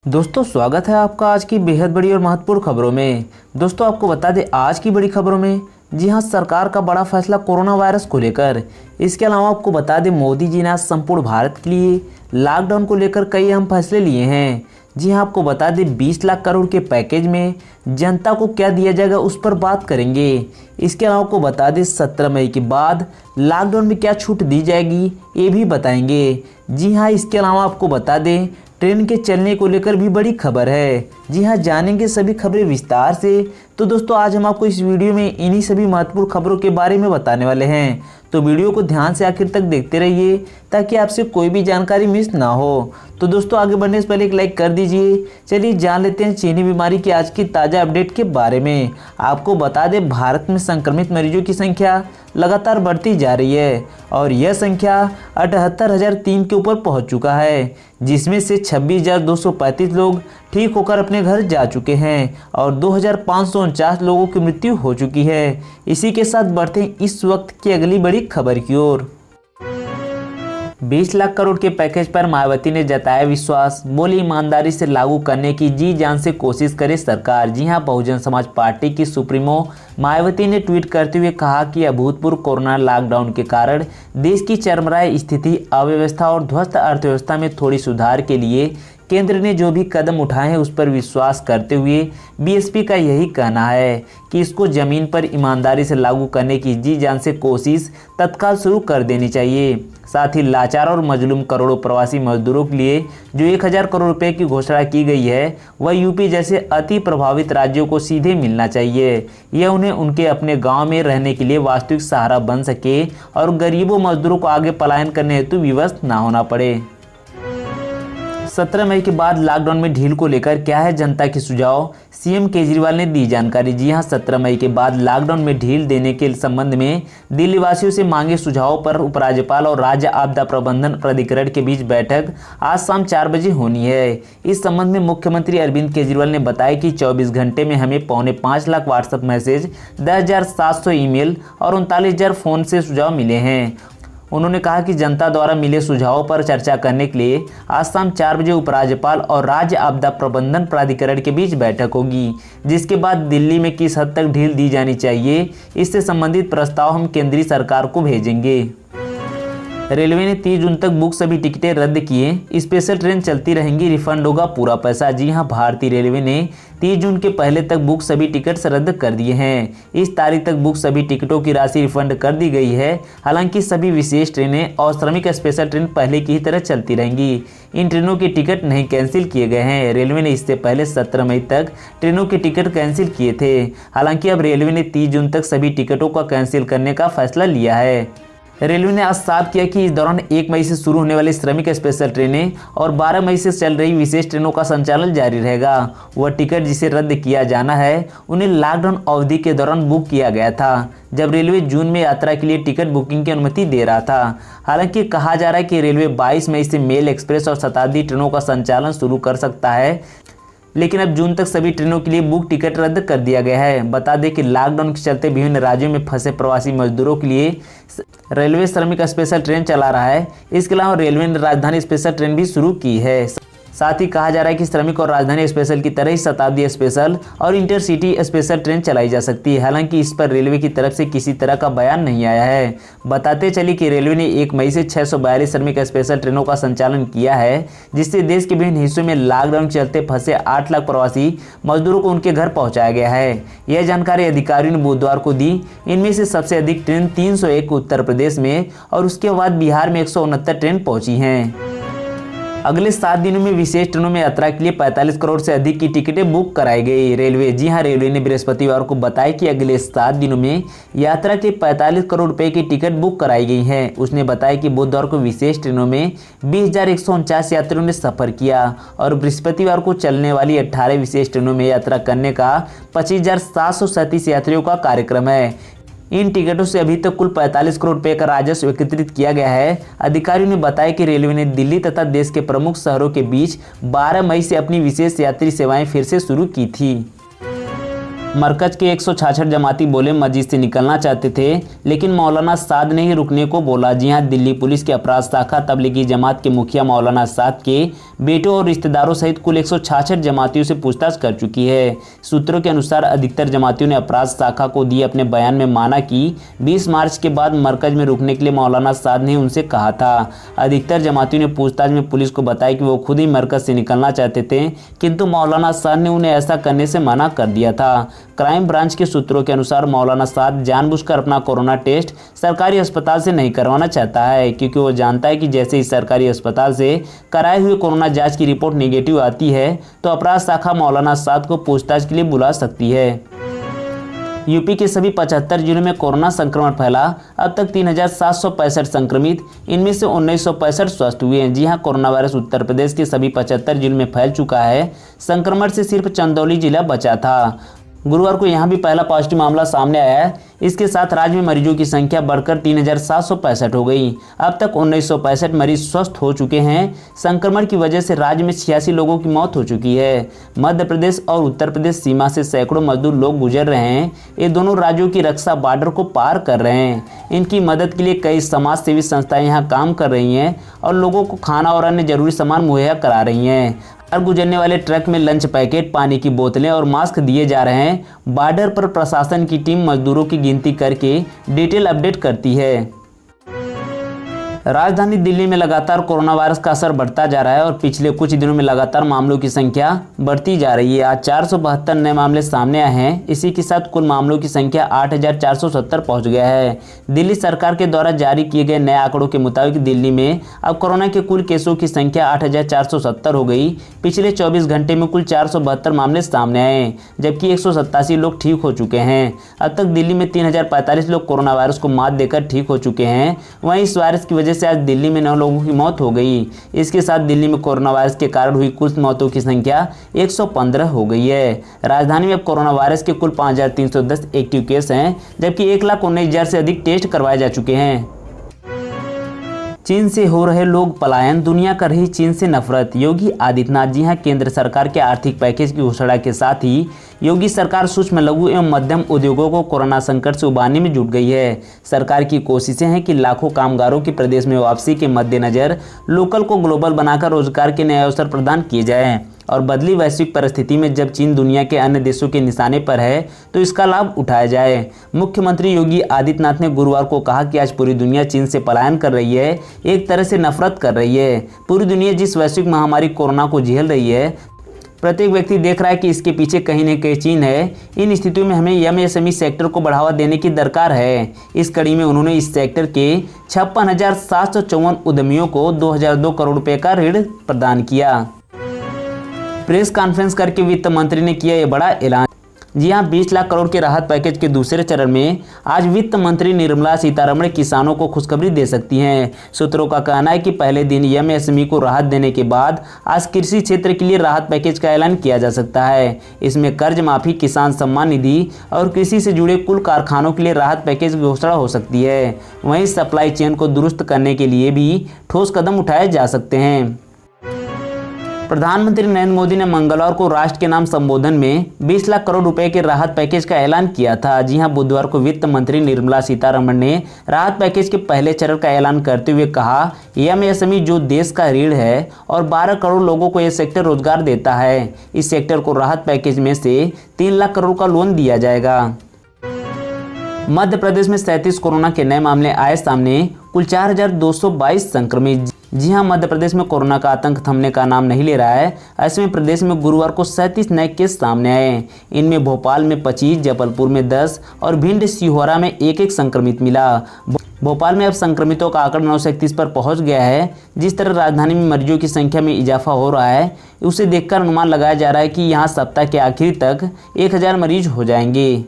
दोस्तों स्वागत है आपका आज की बेहद बड़ी और महत्वपूर्ण खबरों में। दोस्तों आपको बता दें आज की बड़ी खबरों में, जी हां, सरकार का बड़ा फैसला कोरोना वायरस को लेकर। इसके अलावा आपको बता दें मोदी जी ने आज संपूर्ण भारत के लिए लॉकडाउन को लेकर कई अहम फैसले लिए हैं। जी हां, आपको बता दें 20 लाख करोड़ के पैकेज में जनता को क्या दिया जाएगा उस पर बात करेंगे। इसके अलावा आपको बता दें 17 मई के बाद लॉकडाउन में क्या छूट दी जाएगी ये भी बताएंगे। जी हाँ, इसके अलावा आपको बता दें ट्रेन के चलने को लेकर भी बड़ी खबर है। जी हाँ, जानेंगे सभी खबरें विस्तार से। तो दोस्तों आज हम आपको इस वीडियो में इन्हीं सभी महत्वपूर्ण खबरों के बारे में बताने वाले हैं, तो वीडियो को ध्यान से आखिर तक देखते रहिए ताकि आपसे कोई भी जानकारी मिस ना हो। तो दोस्तों आगे बढ़ने से पहले एक लाइक कर दीजिए। चलिए जान लेते हैं चीनी बीमारी की आज की ताज़ा अपडेट के बारे में। आपको बता दें भारत में संक्रमित मरीजों की संख्या लगातार बढ़ती जा रही है और यह संख्या 78,003 के ऊपर पहुंच चुका है, जिसमें से 26,235 लोग ठीक होकर अपने घर जा चुके हैं और 2,549 लोगों की मृत्यु हो चुकी है। इसी के साथ बढ़ते हैं इस वक्त की अगली बड़ी खबर की ओर। 20 लाख करोड़ के पैकेज पर मायावती ने जताया विश्वास, बोली ईमानदारी से लागू करने की जी जान से कोशिश करे सरकार। जी हां, बहुजन समाज पार्टी की सुप्रीमो मायावती ने ट्वीट करते हुए कहा कि अभूतपूर्व कोरोना लॉकडाउन के कारण देश की चरमराई स्थिति, अव्यवस्था और ध्वस्त अर्थव्यवस्था में थोड़ी सुधार के लिए केंद्र ने जो भी कदम उठाए हैं उस पर विश्वास करते हुए बीएसपी का यही कहना है कि इसको जमीन पर ईमानदारी से लागू करने की जी जान से कोशिश तत्काल शुरू कर देनी चाहिए। साथ ही लाचार और मजलूम करोड़ों प्रवासी मजदूरों के लिए जो 1,000 करोड़ रुपए की घोषणा की गई है वह यूपी जैसे अति प्रभावित राज्यों को सीधे मिलना चाहिए। यह उन्हें उनके अपने गांव में रहने के लिए वास्तविक सहारा बन सके और गरीबों मजदूरों को आगे पलायन करने हेतु विवश न होना पड़े। 17 मई के बाद लॉकडाउन में ढील को लेकर क्या है जनता के सुझाव, सीएम केजरीवाल ने दी जानकारी। जी हां, 17 मई के बाद लॉकडाउन में ढील देने के संबंध में दिल्ली वासियों से मांगे सुझावों पर उपराज्यपाल और राज्य आपदा प्रबंधन प्राधिकरण के बीच बैठक आज शाम 4 बजे होनी है। इस संबंध में मुख्यमंत्री अरविंद केजरीवाल ने बताया कि 24 घंटे में हमें 5.25 लाख व्हाट्सएप मैसेज, 10,700 ईमेल और 39,000 फोन से सुझाव मिले हैं। उन्होंने कहा कि जनता द्वारा मिले सुझावों पर चर्चा करने के लिए आज शाम 4 बजे उपराज्यपाल और राज्य आपदा प्रबंधन प्राधिकरण के बीच बैठक होगी, जिसके बाद दिल्ली में किस हद तक ढील दी जानी चाहिए इससे संबंधित प्रस्ताव हम केंद्रीय सरकार को भेजेंगे। रेलवे ने 30 जून तक बुक सभी टिकटें रद्द किए, स्पेशल ट्रेन चलती रहेंगी, रिफंड होगा पूरा पैसा। जी हां, भारतीय रेलवे ने 30 जून के पहले तक बुक सभी टिकट्स रद्द कर दिए हैं। इस तारीख तक बुक सभी टिकटों की राशि रिफंड कर दी गई है। हालांकि सभी विशेष ट्रेनें और श्रमिक स्पेशल ट्रेन पहले की ही तरह चलती रहेंगी। इन ट्रेनों के टिकट नहीं कैंसिल किए गए हैं। रेलवे ने इससे पहले 17 मई तक ट्रेनों के टिकट कैंसिल किए थे। हालांकि अब रेलवे ने 30 जून तक सभी टिकटों का कैंसिल करने का फैसला लिया है। रेलवे ने आज साफ किया कि इस दौरान 1 मई से शुरू होने वाली श्रमिक स्पेशल ट्रेनें और 12 मई से चल रही विशेष ट्रेनों का संचालन जारी रहेगा। वह टिकट जिसे रद्द किया जाना है उन्हें लॉकडाउन अवधि के दौरान बुक किया गया था, जब रेलवे जून में यात्रा के लिए टिकट बुकिंग की अनुमति दे रहा था। हालांकि कहा जा रहा है कि रेलवे 22 मई से मेल एक्सप्रेस और शताब्दी ट्रेनों का संचालन शुरू कर सकता है, लेकिन अब जून तक सभी ट्रेनों के लिए बुक टिकट रद्द कर दिया गया है। बता दें कि लॉकडाउन के चलते विभिन्न राज्यों में फंसे प्रवासी मजदूरों के लिए रेलवे श्रमिक स्पेशल ट्रेन चला रहा है। इसके अलावा रेलवे ने राजधानी स्पेशल ट्रेन भी शुरू की है। साथ ही कहा जा रहा है कि श्रमिक और राजधानी स्पेशल की तरह ही शताब्दी स्पेशल और इंटरसिटी स्पेशल ट्रेन चलाई जा सकती है। हालांकि इस पर रेलवे की तरफ से किसी तरह का बयान नहीं आया है। बताते चलिए कि रेलवे ने 1 मई से 642 श्रमिक स्पेशल ट्रेनों का संचालन किया है, जिससे देश के विभिन्न हिस्सों में लॉकडाउन के चलते फंसे 8 लाख प्रवासी मजदूरों को उनके घर पहुंचाया गया है। यह जानकारी अधिकारियों ने बुधवार को दी। इनमें से सबसे अधिक ट्रेन 301 उत्तर प्रदेश में और उसके बाद बिहार में 169 ट्रेन पहुंची हैं। अगले 7 दिनों में विशेष ट्रेनों में यात्रा के लिए 45 करोड़ से अधिक की टिकटें बुक कराई गई रेलवे। जी हां, रेलवे ने बृहस्पतिवार को बताया कि अगले 7 दिनों में यात्रा के 45 करोड़ रुपए की टिकट बुक कराई गई हैं। उसने बताया कि बुधवार को विशेष ट्रेनों में 20,149 यात्रियों ने सफर किया और बृहस्पतिवार को चलने वाली 18 विशेष ट्रेनों में यात्रा करने का 25,737 यात्रियों का कार्यक्रम है। इन टिकटों से अभी तक कुल 45 करोड़ रुपए का राजस्व एकत्रित किया गया है। अधिकारियों ने बताया कि रेलवे ने दिल्ली तथा देश के प्रमुख शहरों के बीच 12 मई से अपनी विशेष यात्री सेवाएं फिर से शुरू की थी। मरकज के 166 जमाती बोले मस्जिद से निकलना चाहते थे, लेकिन मौलाना साद ने ही रुकने को बोला। जी हां, दिल्ली पुलिस की अपराध शाखा तबलीगी जमात के मुखिया मौलाना साद के बेटों और रिश्तेदारों सहित कुल 166 जमातियों से पूछताछ कर चुकी है। सूत्रों के अनुसार अधिकतर जमातियों ने अपराध शाखा को दिए अपने बयान में माना कि 20 मार्च के बाद मरकज में रुकने के लिए मौलाना साद ने उनसे कहा था। अधिकतर जमातियों ने पूछताछ में पुलिस को बताया कि वो खुद ही मरकज से निकलना चाहते थे, किंतु मौलाना साद ने उन्हें ऐसा करने से मना कर दिया था। क्राइम ब्रांच के सूत्रों के अनुसार मौलाना साद जानबूझकर अपना कोरोना टेस्ट सरकारी अस्पताल से नहीं करवाना चाहता है, क्योंकि वो जानता है कि जैसे ही सरकारी अस्पताल से कराए हुए कोरोना जांच की रिपोर्ट नेगेटिव आती है तो अपराध शाखा मौलाना साद को पूछताछ के लिए बुला सकती है। यूपी के सभी 75 जिलों में कोरोना संक्रमण फैला। अब तक 3765 संक्रमित, इनमें से 1965 स्वस्थ हुए हैं। जी हां, कोरोना वायरस उत्तर प्रदेश के सभी 75 जिलों में फैल चुका है। संक्रमण से सिर्फ चंदौली जिला बचा था। गुरुवार को यहां भी पहला पॉजिटिव मामला सामने आया है। इसके साथ राज्य में मरीजों की संख्या बढ़कर 3765 हो गई। अब तक 1965 मरीज स्वस्थ हो चुके हैं। संक्रमण की वजह से राज्य में 86 लोगों की मौत हो चुकी है। मध्य प्रदेश और उत्तर प्रदेश सीमा से सैकड़ों मजदूर लोग गुजर रहे हैं। ये दोनों राज्यों की रक्षा बॉर्डर को पार कर रहे हैं। इनकी मदद के लिए कई समाज सेवी संस्थाएं यहाँ काम कर रही हैं और लोगों को खाना और अन्य जरूरी सामान मुहैया करा रही हैं। हर गुजरने वाले ट्रक में लंच पैकेट, पानी की बोतलें और मास्क दिए जा रहे हैं। बॉर्डर पर प्रशासन की टीम मजदूरों की गिनती करके डिटेल अपडेट करती है। राजधानी दिल्ली में लगातार कोरोना वायरस का असर बढ़ता जा रहा है और पिछले कुछ दिनों में लगातार मामलों की संख्या बढ़ती जा रही है। आज 472 नए मामले सामने आए हैं। इसी के साथ कुल मामलों की संख्या 8470 पहुंच गया है। दिल्ली सरकार के द्वारा जारी किए गए नए आंकड़ों के मुताबिक दिल्ली में अब कोरोना के कुल केसों की संख्या 8470 हो गई। पिछले 24 घंटे में कुल 472 मामले सामने आए, जबकि 187 लोग ठीक हो चुके हैं। अब तक दिल्ली में 3045 लोग कोरोना वायरस को मात देकर ठीक हो चुके हैं। वहीं इस वायरस की वजह से आज दिल्ली में 9 लोगों की मौत हो गई। इसके साथ दिल्ली में कोरोना वायरस के कारण हुई कुल मौतों की संख्या 115 हो गई है। राजधानी में अब कोरोना वायरस के कुल 5310 एक्टिव केस हैं, जबकि 1,19,000 से अधिक टेस्ट करवाए जा चुके हैं। चीन से हो रहे लोग पलायन, दुनिया कर रही चीन से नफरत। योगी आदित्यनाथ। जी हां, केंद्र सरकार के आर्थिक पैकेज की घोषणा के साथ ही योगी सरकार सूक्ष्म, लघु एवं मध्यम उद्योगों को कोरोना संकट से उबारने में जुट गई है। सरकार की कोशिशें हैं कि लाखों कामगारों की प्रदेश में वापसी के मद्देनजर लोकल को ग्लोबल बनाकर रोजगार के नए अवसर प्रदान किए जाएं और बदली वैश्विक परिस्थिति में जब चीन दुनिया के अन्य देशों के निशाने पर है तो इसका लाभ उठाया जाए। मुख्यमंत्री योगी आदित्यनाथ ने गुरुवार को कहा कि आज पूरी दुनिया चीन से पलायन कर रही है, एक तरह से नफरत कर रही है। पूरी दुनिया जिस वैश्विक महामारी कोरोना को झेल रही है, प्रत्येक व्यक्ति देख रहा है कि इसके पीछे कहीं न कहीं चीन है। इन स्थितियों में हमें एमएसएमई सेक्टर को बढ़ावा देने की दरकार है। इस कड़ी में उन्होंने इस सेक्टर के 56,754 उद्यमियों को 2002 करोड़ रुपए का ऋण प्रदान किया। प्रेस कॉन्फ्रेंस करके वित्त मंत्री ने किया ये बड़ा ऐलान। जी हां, 20 लाख करोड़ के राहत पैकेज के दूसरे चरण में आज वित्त मंत्री निर्मला सीतारमण किसानों को खुशखबरी दे सकती हैं। सूत्रों का कहना है कि पहले दिन एमएसएमई को राहत देने के बाद आज कृषि क्षेत्र के लिए राहत पैकेज का ऐलान किया जा सकता है। इसमें कर्ज माफी, किसान सम्मान निधि और कृषि से जुड़े कुल कारखानों के लिए राहत पैकेज की घोषणा हो सकती है। वहीं सप्लाई चेन को दुरुस्त करने के लिए भी ठोस कदम उठाए जा सकते हैं। प्रधानमंत्री नरेंद्र मोदी ने मंगलवार को राष्ट्र के नाम संबोधन में 20 लाख करोड़ रुपए के राहत पैकेज का ऐलान किया था। जी हां, बुधवार को वित्त मंत्री निर्मला सीतारमण ने राहत पैकेज के पहले चरण का ऐलान करते हुए कहा, एमएसएमई जो देश का रीढ़ है और 12 करोड़ लोगों को यह सेक्टर रोजगार देता है। इस सेक्टर को राहत पैकेज में से 3 लाख करोड़ का लोन दिया जाएगा। मध्य प्रदेश में 37 कोरोना के नए मामले आए सामने, कुल 4,222 संक्रमित। जी हां, मध्य प्रदेश में कोरोना का आतंक थमने का नाम नहीं ले रहा है। ऐसे में प्रदेश में गुरुवार को 37 नए केस सामने आए। इनमें भोपाल में 25, जबलपुर में 10 और भिंड, सिहोरा में एक संक्रमित मिला। भोपाल में अब संक्रमितों का आंकड़ा 931 पर पहुंच गया है। जिस तरह राजधानी में मरीजों की संख्या में इजाफा हो रहा है, उसे देखकर अनुमान लगाया जा रहा है कि यहां सप्ताह के आखिर तक 1000 मरीज हो जाएंगे।